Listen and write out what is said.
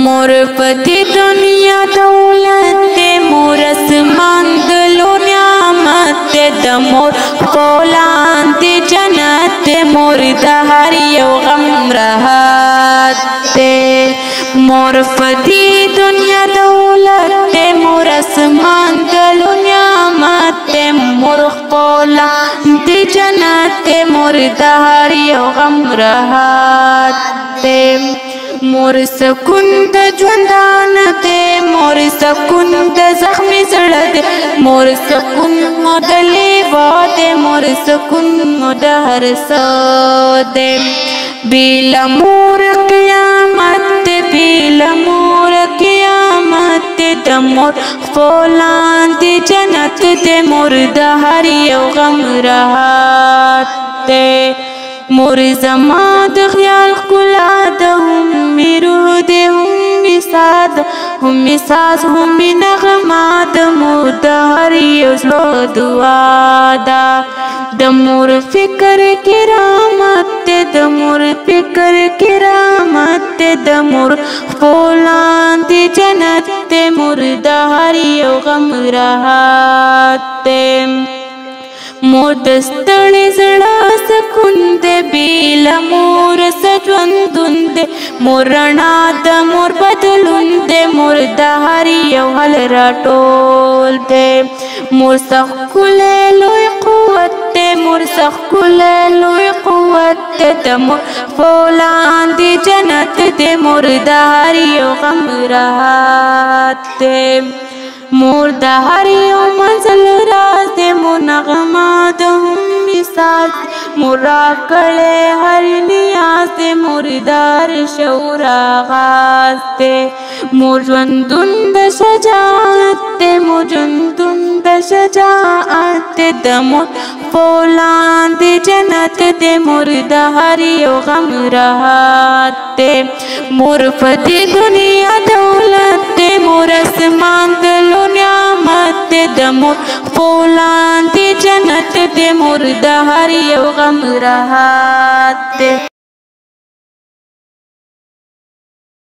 मोर पति दुनिया दौलत मोर आसमान दलो न्यामत द मोर फौलाद जन्नत मोर दहर यो गम राहत मोर पति दुनिया दौलत मोर आसमान दलो न्यामत मोर फौलाद जन्नत मोर दहर यो गम राहत मोर सकून द ژوندان دے मोर सकून द زخمی زړه دے मोर सकून مو د لیوا دے मोर सकून مو د هر څه دے بیل مور قیامت دے بیل مور قیامت د مور فولاد جنت دے مور د هر یو غم راحت دے मोर زما د خیال ښکلا ده هم می روح ده هم می ساز هم می ساز هم می نغمه د مور د هر یو زړه دعا ده د مور فکر کرامت د مور فکر کرامت د مور فولاد جنت مور د هر یو غم راحت मोर दस्तړې زړه سکون دې بیل مور سجوندون دې مور رڼا د مور بدلون دې مور د هر یو حل راټول دې مور سخکل لوی قوت دې مور سخکل لوی قوت دې مور فولاد جنت دې مور د هر یو غم راحت دې मोर د هر یو منزل راز دې مور نغمه د هم مثال مور راکړې هر نیاز دې مور دار شعور آغاز دې مور ژوندون د شجاعت دې مور ژوندون د شجاعت د مور فولاد جنت دې مور د هر یو غم راحت دې مور په دې دنیا دولت دې مور آسمان دلو نعمت د مور فولاد جنت د مور د هر یو غم راحت